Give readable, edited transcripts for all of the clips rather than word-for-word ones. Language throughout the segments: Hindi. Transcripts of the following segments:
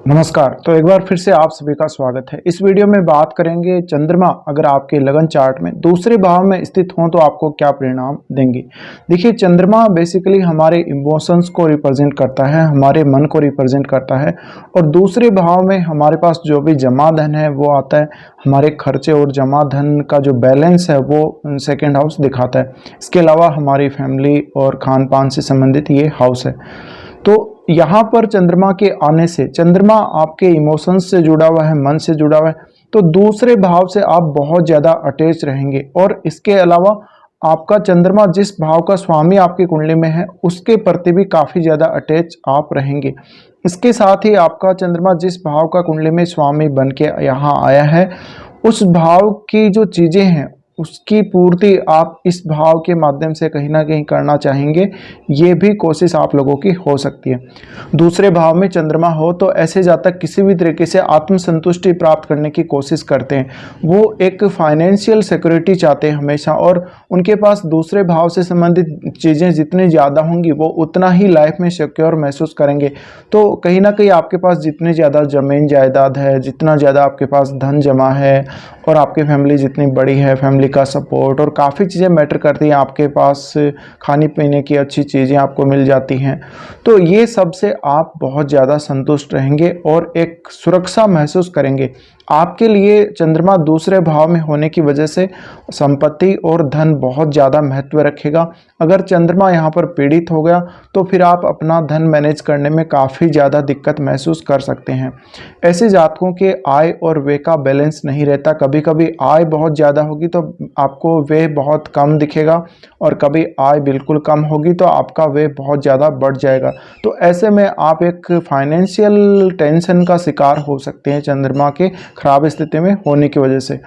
नमस्कार। तो एक बार फिर से आप सभी का स्वागत है। इस वीडियो में बात करेंगे चंद्रमा अगर आपके लगन चार्ट में दूसरे भाव में स्थित हों तो आपको क्या परिणाम देंगे। देखिए, चंद्रमा बेसिकली हमारे इमोशंस को रिप्रेजेंट करता है, हमारे मन को रिप्रेजेंट करता है और दूसरे भाव में हमारे पास जो भी जमा धन है वो आता है। हमारे खर्चे और जमा धन का जो बैलेंस है वो सेकेंड हाउस दिखाता है। इसके अलावा हमारी फैमिली और खान पान से संबंधित ये हाउस है। तो यहाँ पर चंद्रमा के आने से, चंद्रमा आपके इमोशंस से जुड़ा हुआ है, मन से जुड़ा हुआ है, तो दूसरे भाव से आप बहुत ज़्यादा अटैच रहेंगे। और इसके अलावा आपका चंद्रमा जिस भाव का स्वामी आपकी कुंडली में है उसके प्रति भी काफ़ी ज़्यादा अटैच आप रहेंगे। इसके साथ ही आपका चंद्रमा जिस भाव का कुंडली में स्वामी बन के यहाँ आया है उस भाव की जो चीज़ें हैं उसकी पूर्ति आप इस भाव के माध्यम से कहीं ना कहीं करना चाहेंगे। ये भी कोशिश आप लोगों की हो सकती है। दूसरे भाव में चंद्रमा हो तो ऐसे जातक किसी भी तरीके से आत्मसंतुष्टि प्राप्त करने की कोशिश करते हैं। वो एक फाइनेंशियल सिक्योरिटी चाहते हैं हमेशा, और उनके पास दूसरे भाव से संबंधित चीज़ें जितनी ज़्यादा होंगी वो उतना ही लाइफ में सिक्योर महसूस करेंगे। तो कहीं ना कहीं आपके पास जितनी ज़्यादा ज़मीन जायदाद है, जितना ज़्यादा आपके पास धन जमा है और आपकी फैमिली जितनी बड़ी है, फैमिली का सपोर्ट और काफ़ी चीज़ें मैटर करती हैं, आपके पास खाने पीने की अच्छी चीज़ें आपको मिल जाती हैं, तो ये सब से आप बहुत ज़्यादा संतुष्ट रहेंगे और एक सुरक्षा महसूस करेंगे। आपके लिए चंद्रमा दूसरे भाव में होने की वजह से संपत्ति और धन बहुत ज़्यादा महत्व रखेगा। अगर चंद्रमा यहाँ पर पीड़ित हो गया तो फिर आप अपना धन मैनेज करने में काफ़ी ज़्यादा दिक्कत महसूस कर सकते हैं। ऐसे जातकों के आय और व्यय का बैलेंस नहीं रहता। कभी कभी आय बहुत ज़्यादा होगी तो आपको व्यय बहुत कम दिखेगा और कभी आय बिल्कुल कम होगी तो आपका व्यय बहुत ज़्यादा बढ़ जाएगा। तो ऐसे में आप एक फाइनेंशियल टेंशन का शिकार हो सकते हैं चंद्रमा के खराब स्थिति में होने की वजह से।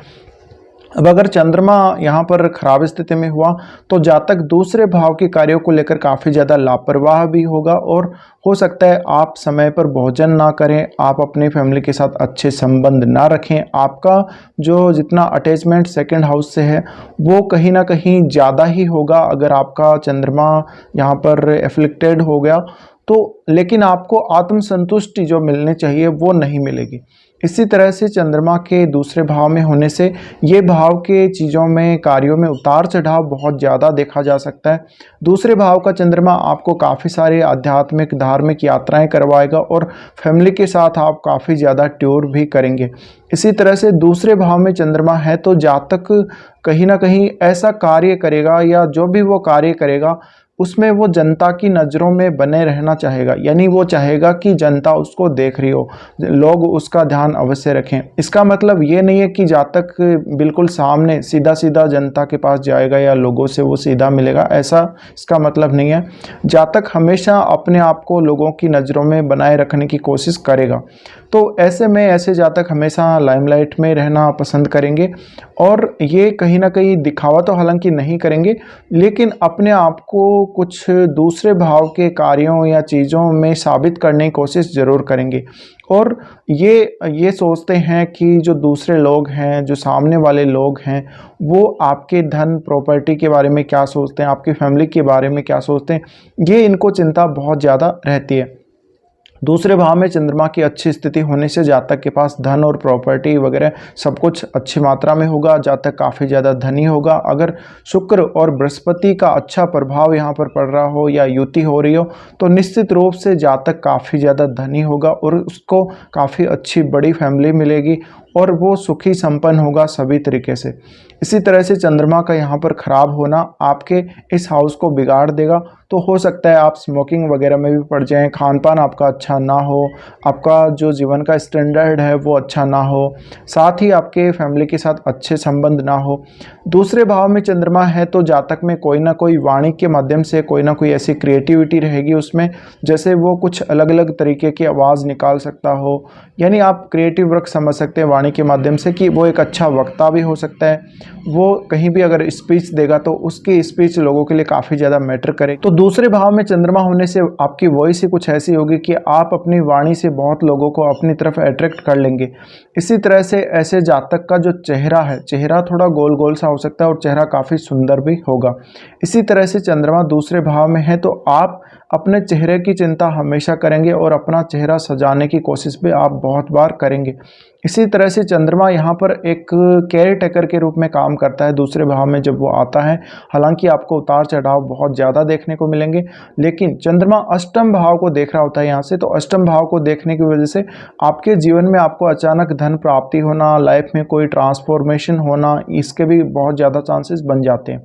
अब अगर चंद्रमा यहाँ पर खराब स्थिति में हुआ तो जातक दूसरे भाव के कार्यों को लेकर काफ़ी ज़्यादा लापरवाह भी होगा और हो सकता है आप समय पर भोजन ना करें, आप अपनी फैमिली के साथ अच्छे संबंध ना रखें। आपका जो जितना अटैचमेंट सेकंड हाउस से है वो कहीं ना कहीं ज़्यादा ही होगा अगर आपका चंद्रमा यहाँ पर एफ्लिक्टेड हो गया तो। लेकिन आपको आत्मसंतुष्टि जो मिलनी चाहिए वो नहीं मिलेगी। इसी तरह से चंद्रमा के दूसरे भाव में होने से ये भाव के चीज़ों में, कार्यों में उतार चढ़ाव बहुत ज़्यादा देखा जा सकता है। दूसरे भाव का चंद्रमा आपको काफ़ी सारे आध्यात्मिक धार्मिक यात्राएं करवाएगा और फैमिली के साथ आप काफ़ी ज़्यादा टूर भी करेंगे। इसी तरह से दूसरे भाव में चंद्रमा है तो जातक कहीं ना कहीं ऐसा कार्य करेगा या जो भी वो कार्य करेगा उसमें वो जनता की नज़रों में बने रहना चाहेगा। यानी वो चाहेगा कि जनता उसको देख रही हो, लोग उसका ध्यान अवश्य रखें। इसका मतलब ये नहीं है कि जातक बिल्कुल सामने सीधा सीधा जनता के पास जाएगा या लोगों से वो सीधा मिलेगा, ऐसा इसका मतलब नहीं है। जातक हमेशा अपने आप को लोगों की नज़रों में बनाए रखने की कोशिश करेगा। तो ऐसे में ऐसे जातक हमेशा लाइमलाइट में रहना पसंद करेंगे और ये कहीं ना कहीं दिखावा तो हालांकि नहीं करेंगे, लेकिन अपने आप को कुछ दूसरे भाव के कार्यों या चीज़ों में साबित करने की कोशिश ज़रूर करेंगे। और ये सोचते हैं कि जो दूसरे लोग हैं, जो सामने वाले लोग हैं, वो आपके धन प्रॉपर्टी के बारे में क्या सोचते हैं, आपकी फैमिली के बारे में क्या सोचते हैं, ये इनको चिंता बहुत ज़्यादा रहती है। दूसरे भाव में चंद्रमा की अच्छी स्थिति होने से जातक के पास धन और प्रॉपर्टी वगैरह सब कुछ अच्छी मात्रा में होगा। जातक काफ़ी ज़्यादा धनी होगा। अगर शुक्र और बृहस्पति का अच्छा प्रभाव यहाँ पर पड़ रहा हो या युति हो रही हो तो निश्चित रूप से जातक काफ़ी ज़्यादा धनी होगा और उसको काफ़ी अच्छी बड़ी फैमिली मिलेगी और वो सुखी संपन्न होगा सभी तरीके से। इसी तरह से चंद्रमा का यहाँ पर ख़राब होना आपके इस हाउस को बिगाड़ देगा। तो हो सकता है आप स्मोकिंग वगैरह में भी पड़ जाएं, खान पान आपका अच्छा ना हो, आपका जो जीवन का स्टैंडर्ड है वो अच्छा ना हो, साथ ही आपके फैमिली के साथ अच्छे संबंध ना हो। दूसरे भाव में चंद्रमा है तो जातक में कोई ना कोई वाणी के माध्यम से कोई ना कोई ऐसी क्रिएटिविटी रहेगी उसमें, जैसे वो कुछ अलग अलग तरीके की आवाज़ निकाल सकता हो। यानी आप क्रिएटिव वर्क समझ सकते हैं वाणी के माध्यम से कि वो एक अच्छा वक्ता भी हो सकता है। वो कहीं भी अगर स्पीच देगा तो उसकी स्पीच लोगों के लिए काफ़ी ज़्यादा मैटर करे। तो दूसरे भाव में चंद्रमा होने से आपकी वॉइस ही कुछ ऐसी होगी कि आप अपनी वाणी से बहुत लोगों को अपनी तरफ अट्रैक्ट कर लेंगे। इसी तरह से ऐसे जातक का जो चेहरा है, चेहरा थोड़ा गोल गोल सा हो सकता है और चेहरा काफ़ी सुंदर भी होगा। इसी तरह से चंद्रमा दूसरे भाव में है तो आप अपने चेहरे की चिंता हमेशा करेंगे और अपना चेहरा सजाने की कोशिश भी आप बहुत बार करेंगे। इसी तरह से चंद्रमा यहाँ पर एक केयर टेकर के रूप में काम करता है दूसरे भाव में जब वो आता है। हालांकि आपको उतार चढ़ाव बहुत ज़्यादा देखने को मिलेंगे, लेकिन चंद्रमा अष्टम भाव को देख रहा होता है यहाँ से, तो अष्टम भाव को देखने की वजह से आपके जीवन में आपको अचानक धन प्राप्ति होना, लाइफ में कोई ट्रांसफॉर्मेशन होना, इसके भी बहुत ज़्यादा चांसेस बन जाते हैं।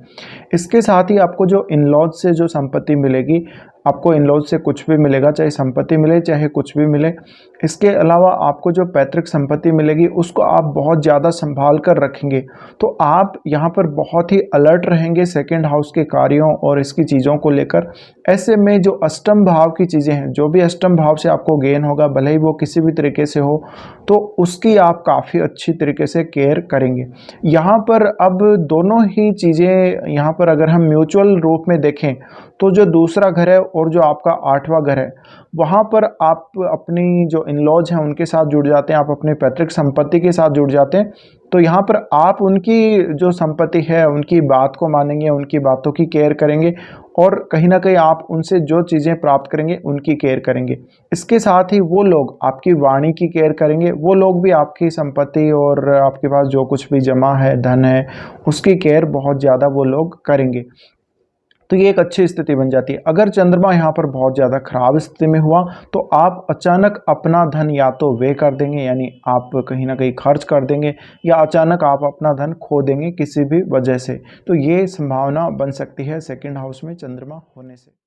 इसके साथ ही आपको जो इन लॉज से जो संपत्ति मिलेगी, आपको इन लॉज से कुछ भी मिलेगा, चाहे संपत्ति मिले चाहे कुछ भी मिले। इसके अलावा आपको जो पैतृक संपत्ति मिलेगी उसको आप बहुत ज़्यादा संभाल कर रखेंगे। तो आप यहाँ पर बहुत ही अलर्ट रहेंगे सेकंड हाउस के कार्यों और इसकी चीज़ों को लेकर। ऐसे में जो अष्टम भाव की चीज़ें हैं, जो भी अष्टम भाव से आपको गेन होगा, भले ही वो किसी भी तरीके से हो, तो उसकी आप काफ़ी अच्छी तरीके से केयर करेंगे। यहाँ पर अब दोनों ही चीज़ें यहाँ पर अगर हम म्यूचुअल रूप में देखें, तो जो दूसरा घर है और जो आपका 8वां घर है, वहाँ पर आप अपनी जो इन लॉज हैं उनके साथ जुड़ जाते हैं, आप अपनी पैतृक संपत्ति के साथ जुड़ जाते हैं। तो यहाँ पर आप उनकी जो संपत्ति है उनकी बात को मानेंगे, उनकी बातों की केयर करेंगे और कहीं ना कहीं आप उनसे जो चीज़ें प्राप्त करेंगे उनकी केयर करेंगे। इसके साथ ही वो लोग आपकी वाणी की केयर करेंगे, वो लोग भी आपकी संपत्ति और आपके पास जो कुछ भी जमा है, धन है, उसकी केयर बहुत ज़्यादा वो लोग करेंगे। तो ये एक अच्छी स्थिति बन जाती है। अगर चंद्रमा यहाँ पर बहुत ज़्यादा खराब स्थिति में हुआ तो आप अचानक अपना धन या तो व्यय कर देंगे, यानी आप कहीं ना कहीं खर्च कर देंगे, या अचानक आप अपना धन खो देंगे किसी भी वजह से। तो ये संभावना बन सकती है सेकंड हाउस में चंद्रमा होने से।